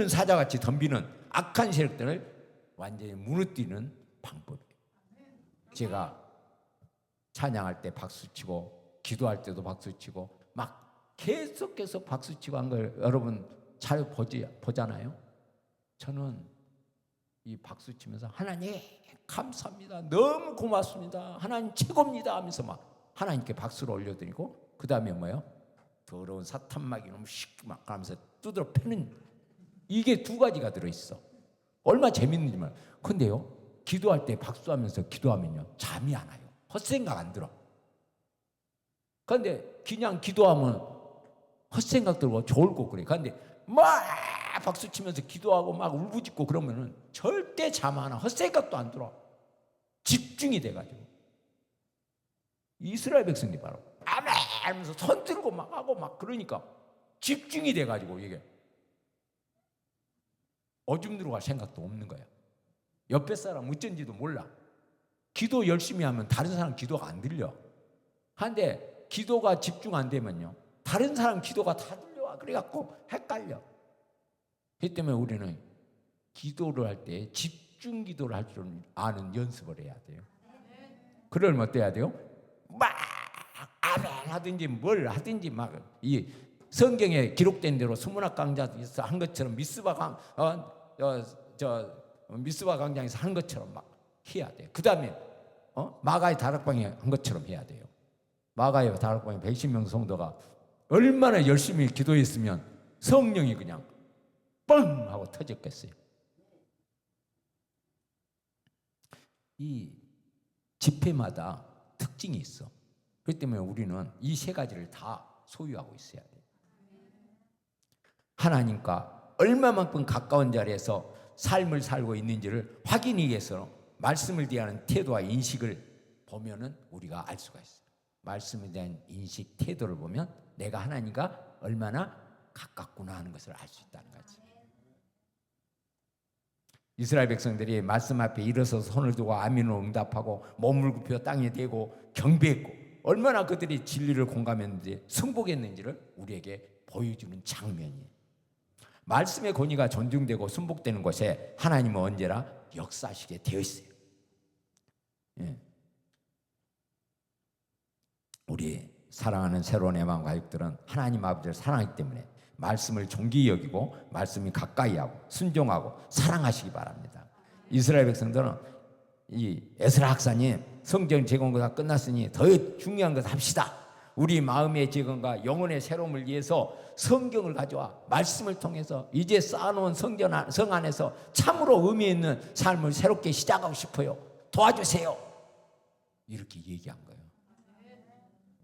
사자같이 덤비는 악한 세력들을 완전히 무너뜨리는 방법이에요. 제가 찬양할 때 박수치고 기도할 때도 박수치고 막 계속해서 박수치고 한 걸 여러분 잘 보잖아요. 저는 이 박수치면서 하나님 감사합니다, 너무 고맙습니다, 하나님 최고입니다 하면서 막 하나님께 박수를 올려드리고 그 다음에 뭐예요? 더러운 사탄마귀 놈 막 하면서 두드러 패는 이게 두 가지가 들어있어. 얼마나 재밌는지 말. 근데요, 기도할 때 박수하면서 기도하면요 잠이 안 와요. 헛생각 안 들어. 근데 그냥 기도하면 헛생각 들고 졸고 그래. 근데 막 박수 치면서 기도하고 막 울부짖고 그러면은 절대 잠 안 와. 헛생각도 안 들어. 집중이 돼가지고. 이스라엘 백성들이 바로 아멘 하면서 손 들고 막 하고 막 그러니까 집중이 돼가지고 이게 오줌 들어갈 생각도 없는 거야. 옆에 사람 어쩐지도 몰라. 기도 열심히 하면 다른 사람 기도가 안 들려. 한데 기도가 집중 안 되면요 다른 사람 기도가 다 들려와. 그래갖고 헷갈려. 그 때문에 우리는 기도를 할 때 집중 기도를 할 줄 아는 연습을 해야 돼요. 그러려면 어때야 돼요? 막 아멘 하든지 뭘 하든지 막 이 성경에 기록된 대로 수문학 강좌에서 한 것처럼 미스바 광장에서 한 것처럼 막 해야 돼요. 그 다음에 마가의 다락방에 한 것처럼 해야 돼요. 마가의 다락방에 110명 성도가 얼마나 열심히 기도했으면 성령이 그냥 뻥 하고 터졌겠어요. 이 집회마다 특징이 있어. 그렇기 때문에 우리는 이 세 가지를 다 소유하고 있어야 돼요. 하나님과 얼마만큼 가까운 자리에서 삶을 살고 있는지를 확인하기 위해서 말씀을 대하는 태도와 인식을 보면은 우리가 알 수가 있어요. 말씀에 대한 인식, 태도를 보면 내가 하나님과 얼마나 가깝구나 하는 것을 알 수 있다는 거지. 이스라엘 백성들이 말씀 앞에 일어서서 손을 두고 아멘으로 응답하고 몸을 굽혀 땅에 대고 경배했고 얼마나 그들이 진리를 공감했는지 승복했는지를 우리에게 보여주는 장면이에요. 말씀의 권위가 존중되고 순복되는 곳에 하나님은 언제나 역사하시게 되어 있어요. 예. 우리 사랑하는 새로운 애만 가족들은 하나님 아버지를 사랑하기 때문에 말씀을 존귀히 여기고 말씀이 가까이 하고 순종하고 사랑하시기 바랍니다. 이스라엘 백성들은 이 에스라 학사님 성경 재건가 끝났으니 더 중요한 것 합시다. 우리 마음의 재건과 영혼의 새로움을 위해서 성경을 가져와 말씀을 통해서 이제 쌓아놓은 성 안에서 참으로 의미 있는 삶을 새롭게 시작하고 싶어요. 도와주세요. 이렇게 얘기한 거예요.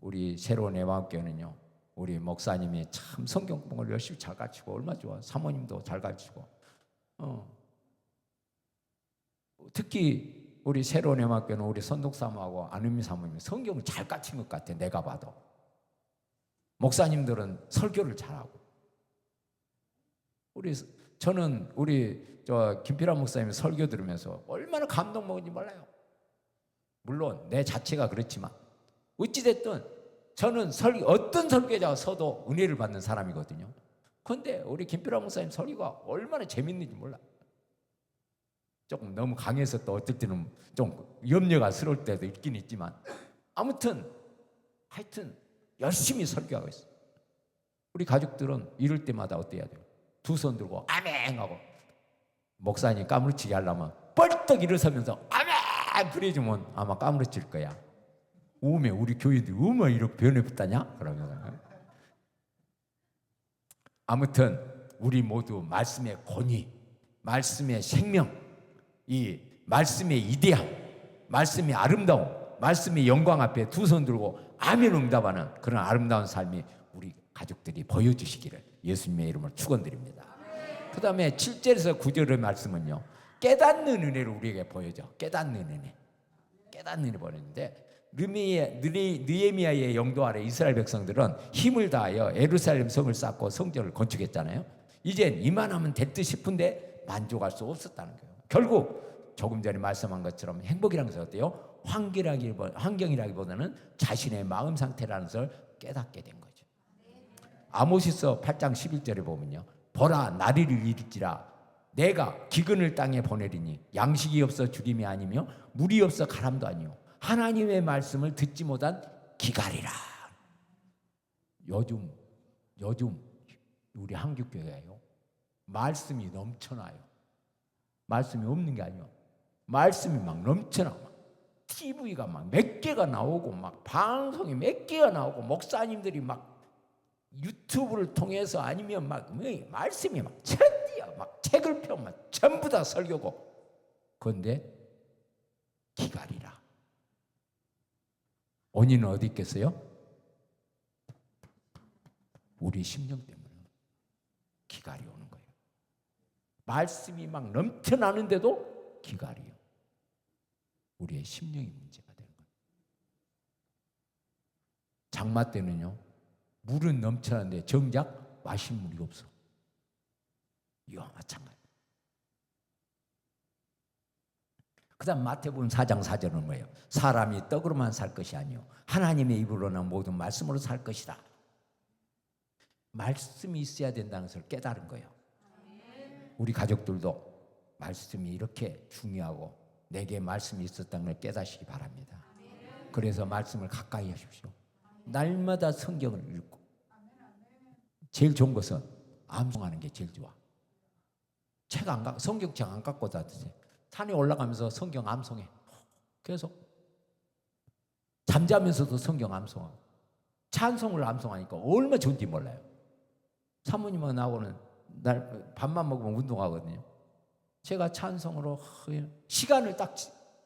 우리 새로운 애마음교회는요 우리 목사님이 참 성경 공부를 열심히 잘 가르치고 얼마나 좋아. 사모님도 잘 가르치고 특히 우리 새로운 애마교는 우리 선독사모하고 안은미 사모님이 성경을 잘 가르친 것 같아. 내가 봐도 목사님들은 설교를 잘하고 저는 우리 김필환 목사님 설교 들으면서 얼마나 감동 먹은지 몰라요. 물론 내 자체가 그렇지만 어찌됐든 저는 어떤 설교자가 서도 은혜를 받는 사람이거든요. 그런데 우리 김필환 목사님 설교가 얼마나 재밌는지 몰라. 조금 너무 강해서 또 어떨 때는 좀 염려가 스러울 때도 있긴 있지만 아무튼 하여튼 열심히 설교하고 있어요. 우리 가족들은 이럴 때마다 어때야 돼요? 두 손 들고 아멘 하고 목사님 까무러치게 하려면 벌떡 일어서면서 아멘 그래주면 아마 까무러칠 거야. 오메 우리 교인들이 얼마나 이렇게 변해봤다냐? 그러면서 아무튼 우리 모두 말씀의 권위, 말씀의 생명, 이 말씀의 이대함, 말씀의 아름다움, 말씀의 영광 앞에 두 손 들고 아멘 응답하는 그런 아름다운 삶이 우리 가족들이 보여주시기를 예수님의 이름으로 축원드립니다. 그 다음에 7절에서 9절의 말씀은요 깨닫는 은혜를 우리에게 보여줘. 깨닫는 은혜. 깨닫는 은혜 보여주는데 느헤미야의 영도 아래 이스라엘 백성들은 힘을 다하여 예루살렘 성을 쌓고 성전을 건축했잖아요. 이젠 이만하면 됐듯 싶은데 만족할 수 없었다는 거예요. 결국 조금 전에 말씀한 것처럼 행복이라는 것은 어때요? 환경이라기보다는 자신의 마음 상태라는 것을 깨닫게 된 거죠. 아모스서 8장 11절에 보면요 보라 나리를 이를지라 내가 기근을 땅에 보내리니 양식이 없어 죽임이 아니며 물이 없어 가람도 아니요 하나님의 말씀을 듣지 못한 기갈이라. 요즘 우리 한국교회예요. 말씀이 넘쳐나요. 말씀이 없는 게 아니에요. 말씀이 막 넘쳐나. TV가 막 몇 개가 나오고 막 방송이 몇 개가 나오고 목사님들이 막 유튜브를 통해서 아니면 막 말씀이 막 천디야 막 책을 펴면 전부 다 설교고. 그런데 기갈이라. 원인은 어디 있겠어요? 우리 심령 때문에 기갈이 오는 거예요. 말씀이 막 넘쳐나는데도 기갈이요. 우리의 심령이 문제가 되는 거예요. 장마 때는요, 물은 넘쳐나는데 정작 마실 물이 없어. 이와 마찬가지. 그 다음 마태복음 4장 4절은 뭐예요? 사람이 떡으로만 살 것이 아니요 하나님의 입으로 나온 모든 말씀으로 살 것이다. 말씀이 있어야 된다는 것을 깨달은 거예요. 우리 가족들도 말씀이 이렇게 중요하고 내게 말씀이 있었다는 걸 깨닫시기 바랍니다. 그래서 말씀을 가까이 하십시오. 날마다 성경을 읽고, 제일 좋은 것은 암송하는 게 제일 좋아. 성경책 안 갖고 다니세요. 산에 올라가면서 성경 암송해. 계속 잠자면서도 성경 암송하고 찬송을 암송하니까 얼마나 좋은지 몰라요. 사모님하고 나하고는 날 밥만 먹으면 운동하거든요. 제가 찬송으로 시간을 딱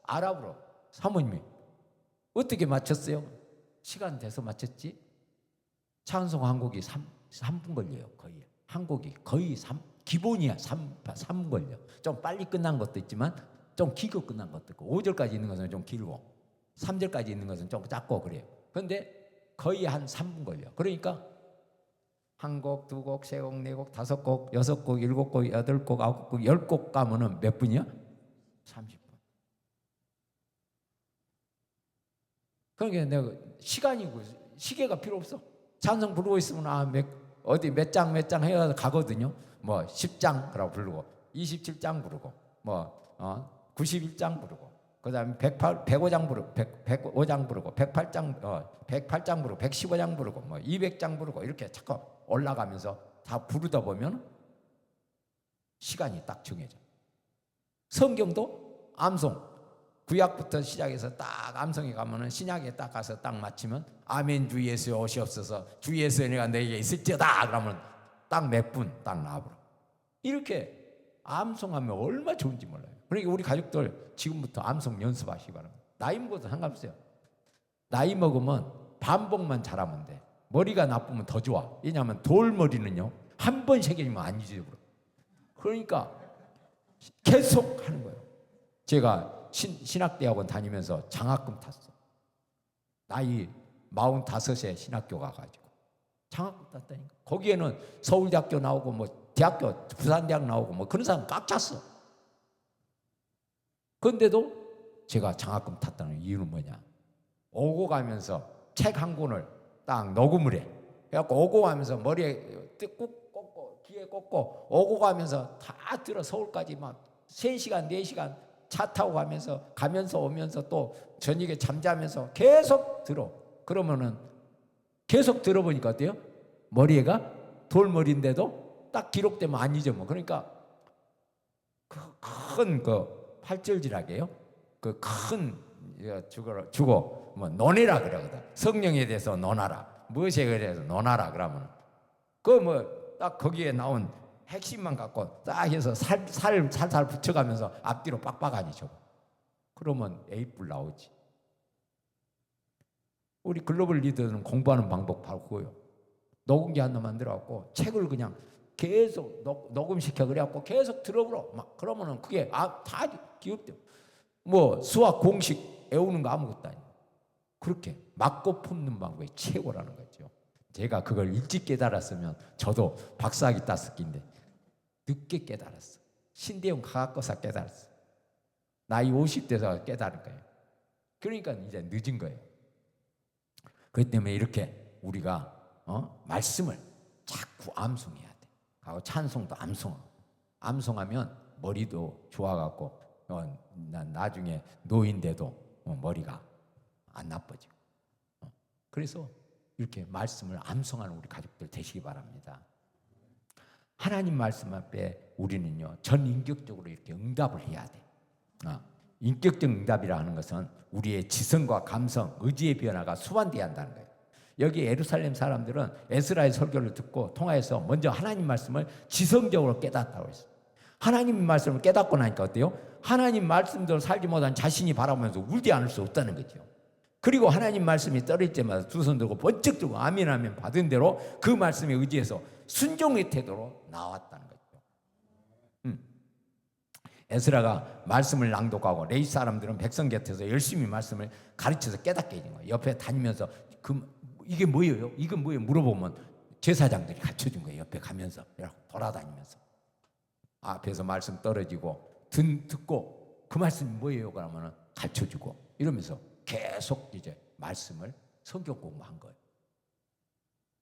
알아보러 사모님이 어떻게 맞췄어요? 시간 돼서 맞췄지? 찬송 한 곡이 3분 걸려요. 거의 한 곡이 거의 기본이야. 3분 걸려. 좀 빨리 끝난 것도 있지만 좀 길고 끝난 것도 있고 5절까지 있는 것은 좀 길고 3절까지 있는 것은 좀 짧고 그래요. 그런데 거의 한 3분 걸려. 그러니까 한 곡, 두 곡, 세 곡, 네 곡, 다섯 곡, 여섯 곡, 일곱 곡, 여덟 곡, 아홉 곡, 10곡 가면은 몇 분이야? 30분. 그러니까 내가 시간이고 시계가 필요 없어. 찬송 부르고 있으면 어디 몇 장 해야 가거든요. 뭐 10장이라고 부르고 27장 부르고 뭐 91장 부르고 그다음에 105장 부르고 105장 부르고 108장 부르고 115장 부르고 뭐 200장 부르고 이렇게 자꾸 올라가면서 다 부르다 보면 시간이 딱 정해져. 성경도 암송 구약부터 시작해서 딱 암송에 가면은 신약에 딱 가서 딱 맞추면 아멘 주 예수여 오시옵소서 주 예수의 은혜가 너에게 있을지어다 그러면 딱 몇 분 딱 나와버려. 이렇게 암송하면 얼마나 좋은지 몰라요. 그러니까 우리 가족들 지금부터 암송 연습하시기 바랍니다. 나이 먹어도 상관없어요. 나이 먹으면 반복만 잘하면 돼. 머리가 나쁘면 더 좋아. 왜냐하면 돌머리는요 한 번 새겨지면 안 잊어버려. 그러니까 계속 하는 거예요. 제가 신학대학원 다니면서 장학금 탔어. 나이 45에 신학교 가가지고 장학금 땄다니까. 거기에는 서울대학교 나오고 뭐 대학교 부산대학 나오고 뭐 그런 사람 꽉 찼어. 그런데도 제가 장학금 탔다는 이유는 뭐냐? 오고 가면서 책 한 권을 딱 녹음을 해. 그래갖고 오고 가면서 머리에 꽂고 귀에 꽂고 오고 가면서 다 들어. 서울까지 막 3시간 4시간 차 타고 가면서 오면서 또 저녁에 잠자면서 계속 들어. 그러면은 계속 들어보니까 어때요? 머리가 돌머리인데도 딱 기록되면 안 잊어먹어. 그러니까 큰 팔절지라게요. 그 큰 주고 뭐 논해라 그러거든. 성령에 대해서 논하라. 무엇에 대해서 논하라 그러면 그 뭐 딱 거기에 나온 핵심만 갖고 딱 해서 살살 붙여가면서 앞뒤로 빡빡하니 줘. 그러면 A뿔 나오지. 우리 글로벌 리더는 공부하는 방법 바로 그거예요. 녹음기 하나 만들어갖고 책을 그냥 계속 녹음시켜 그래갖고 계속 들어보러 막 그러면은 그게 다 기억돼. 뭐 수학 공식 외우는 거 아무것도 아니에요. 그렇게 맞고 품는 방법이 최고라는 거죠. 제가 그걸 일찍 깨달았으면 저도 박사학위 땄을 긴데 늦게 깨달았어. 신대용 과학고사 깨달았어. 나이 50대서 깨달은 거예요. 그러니까 이제 늦은 거예요. 그렇기 때문에 이렇게 우리가 말씀을 자꾸 암송해야 돼. 하고 찬송도 암송하면 머리도 좋아갖고 나중에 노인돼도 머리가 안 나빠지고. 그래서 이렇게 말씀을 암송하는 우리 가족들 되시기 바랍니다. 하나님 말씀 앞에 우리는요 전인격적으로 이렇게 응답을 해야 돼. 인격적 응답이라 하는 것은 우리의 지성과 감성, 의지의 변화가 수반돼야 한다는 거예요. 여기 예루살렘 사람들은 에스라의 설교를 듣고 통화해서 먼저 하나님 말씀을 지성적으로 깨닫다고 했어요. 하나님 말씀을 깨닫고 나니까 어때요? 하나님 말씀대로 살지 못한 자신이 바라보면서 울지 않을 수 없다는 거죠. 그리고 하나님 말씀이 떨어질 때마다 두 손 들고 번쩍 들고 아멘 아멘 받은 대로 그 말씀에 의지해서 순종의 태도로 나왔다는 거죠. 에스라가 말씀을 낭독하고 레위 사람들은 백성 곁에서 열심히 말씀을 가르쳐서 깨닫게 해준 거예요. 옆에 다니면서 이게 뭐예요? 이건 뭐예요? 물어보면 제사장들이 가르쳐준 거예요. 옆에 가면서 돌아다니면서 앞에서 말씀 떨어지고 듣고 그 말씀이 뭐예요? 그러면 가르쳐주고 이러면서 계속 이제 말씀을 성경 공부한 거예요.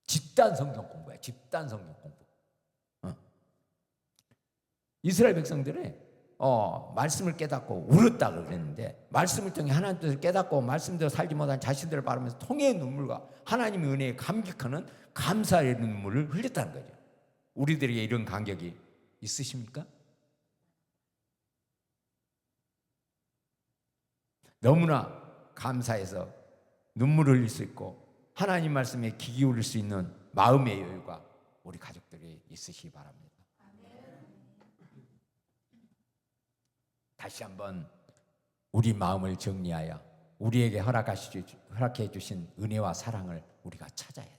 집단 성경 공부야. 집단 성경 공부. 이스라엘 백성들이 말씀을 깨닫고 울었다고 그랬는데 말씀을 통해 하나님 뜻을 깨닫고 말씀대로 살지 못한 자신들을 바라면서 통해의 눈물과 하나님의 은혜에 감격하는 감사의 눈물을 흘렸다는 거죠. 우리들에게 이런 감격이 있으십니까? 너무나 감사해서 눈물을 흘릴 수 있고 하나님 말씀에 귀 기울일 수 있는 마음의 여유가 우리 가족들이 있으시기 바랍니다. 다시 한번 우리 마음을 정리하여 우리에게 허락해 주신 은혜와 사랑을 우리가 찾아야 돼요.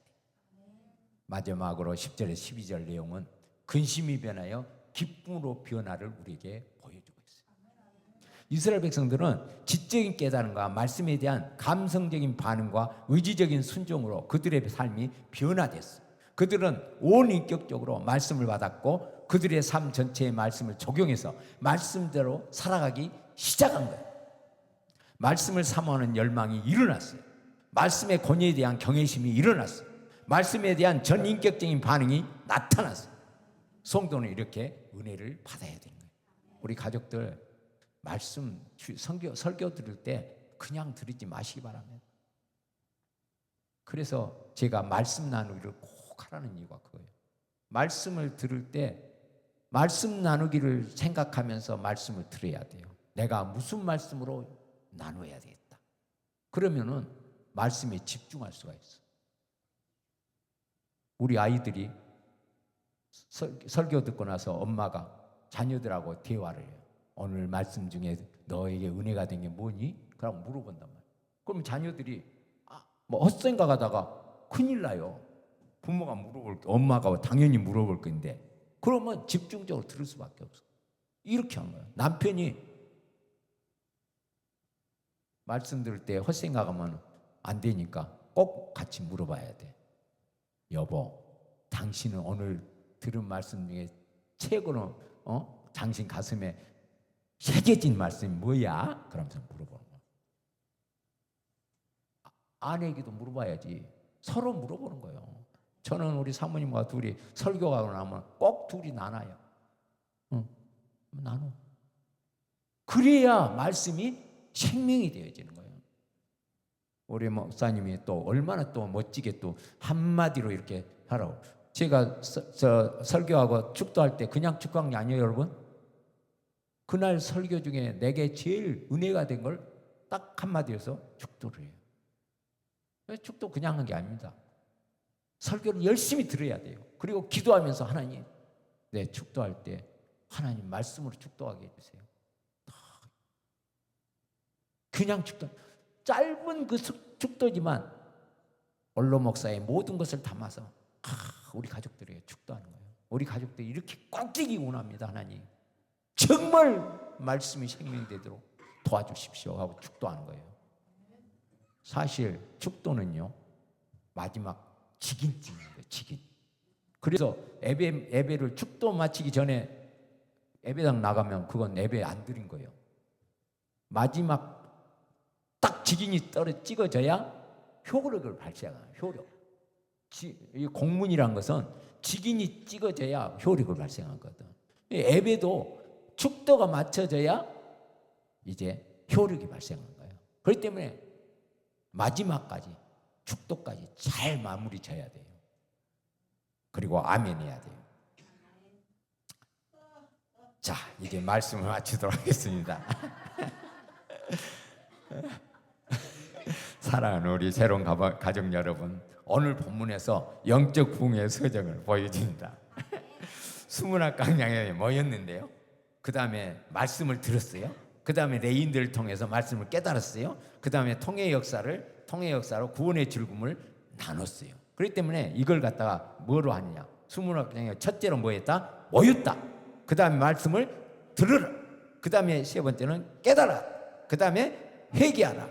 마지막으로 10절에서 12절 내용은 근심이 변하여 기쁨으로 변화를 우리에게 보여주고 있어요. 이스라엘 백성들은 지적인 깨달음과 말씀에 대한 감성적인 반응과 의지적인 순종으로 그들의 삶이 변화됐어요. 그들은 온 인격적으로 말씀을 받았고 그들의 삶 전체의 말씀을 적용해서 말씀대로 살아가기 시작한 거예요. 말씀을 사모하는 열망이 일어났어요. 말씀의 권위에 대한 경외심이 일어났어요. 말씀에 대한 전인격적인 반응이 나타났어요. 성도는 이렇게 은혜를 받아야 되는 거예요. 우리 가족들 말씀 설교 들을 때 그냥 들으지 마시기 바랍니다. 그래서 제가 말씀 나누기를 꼭 하라는 이유가 그거예요. 말씀을 들을 때 말씀 나누기를 생각하면서 말씀을 들어야 돼요. 내가 무슨 말씀으로 나눠야 되겠다. 그러면은 말씀에 집중할 수가 있어. 우리 아이들이 설교 듣고 나서 엄마가 자녀들하고 대화를 해요. 오늘 말씀 중에 너에게 은혜가 된 게 뭐니? 그럼 물어본단 말이에요. 그럼 자녀들이 뭐 헛생각하다가 큰일 나요. 부모가 엄마가 당연히 물어볼 건데 그러면 집중적으로 들을 수밖에 없어. 이렇게 한 거예요. 남편이 말씀 들을 때 헛생각하면 안 되니까 꼭 같이 물어봐야 돼. 여보, 당신은 오늘 들은 말씀 중에 최고로 당신 가슴에 새겨진 말씀이 뭐야? 그러면서 물어보는 거야. 아내에게도 물어봐야지. 서로 물어보는 거예요. 저는 우리 사모님과 둘이 설교하고 나면 꼭 둘이 나눠요. 나눠. 그래야 말씀이 생명이 되어지는 거예요. 우리 목사님이 또 얼마나 또 멋지게 또 한마디로 이렇게 하라고. 제가 설교하고 축도할 때 그냥 축도한 게 아니에요, 여러분. 그날 설교 중에 내게 제일 은혜가 된 걸 딱 한마디여서 축도를 해요. 축도 그냥 한 게 아닙니다. 설교를 열심히 들어야 돼요. 그리고 기도하면서 하나님, 내 축도할 때 하나님 말씀으로 축도하게 해주세요. 그냥 축도, 짧은 그 축도지만 원로 목사의 모든 것을 담아서 우리 가족들에게 축도하는 거예요. 우리 가족들이 이렇게 꼭 되기 원합니다. 하나님, 정말 말씀이 생명이 되도록 도와주십시오 하고 축도하는 거예요. 사실 축도는요 마지막 직인증인 거예요. 직인. 그래서 예배를 축도 마치기 전에 예배당 나가면 그건 예배 안 드린 거예요. 마지막 딱 직인이 찍어져야 효력을 발생해요. 효력. 이 공문이란 것은 직인이 찍어져야 효력을 발생하거든. 예배도 축도가 맞춰져야 이제 효력이 발생하는 거예요. 그렇기 때문에 마지막까지 축도까지 잘 마무리 져야 돼요. 그리고 아멘 해야 돼요. 자, 이제 말씀을 마치도록 하겠습니다. 사랑하는 우리 새로운 가족 여러분, 오늘 본문에서 영적 부흥의 서정을 보여줍니다. 수문학 강량에 모였는데요. 그 다음에 말씀을 들었어요. 그 다음에 레인들을 통해서 말씀을 깨달았어요. 그 다음에 통해 역사로 구원의 즐거움을 나눴어요. 그렇기 때문에 이걸 갖다가 뭐로 하느냐? 수문학 강량에 첫째로 뭐 했다? 모였다. 그 다음에 말씀을 들으라. 그 다음에 세 번째는 깨달아. 그 다음에 회개하라.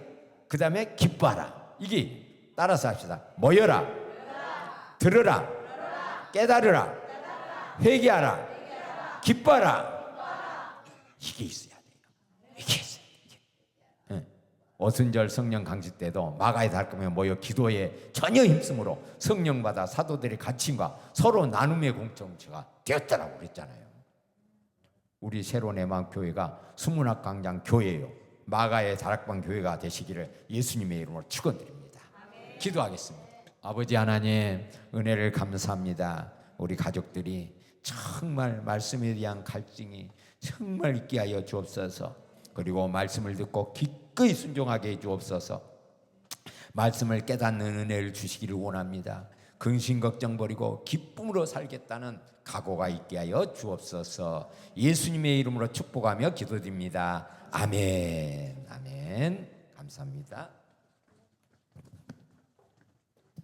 그 다음에 기뻐하라. 이게 따라서 합시다. 모여라, 들으라, 깨달으라, 회개하라, 기뻐하라. 이게 있어야 돼요. 이게 있어야 돼요. 오순절 성령 강직 때도 마가의 달금에 모여 기도에 전혀 힘쓰므로 성령 받아 사도들의 가침과 서로 나눔의 공동체가 되었다라고 그랬잖아요. 우리 새로운 애망교회가 수문학 강장 교회예요. 마가의 다락방 교회가 되시기를 예수님의 이름으로 축원드립니다. 기도하겠습니다. 아버지 하나님, 은혜를 감사합니다. 우리 가족들이 정말 말씀에 대한 갈증이 정말 있게 하여 주옵소서. 그리고 말씀을 듣고 기꺼이 순종하게 해 주옵소서. 말씀을 깨닫는 은혜를 주시기를 원합니다. 근심 걱정 버리고 기쁨으로 살겠다는 각오가 있게 하여 주옵소서. 예수님의 이름으로 축복하며 기도드립니다. 아멘. 아멘. 감사합니다.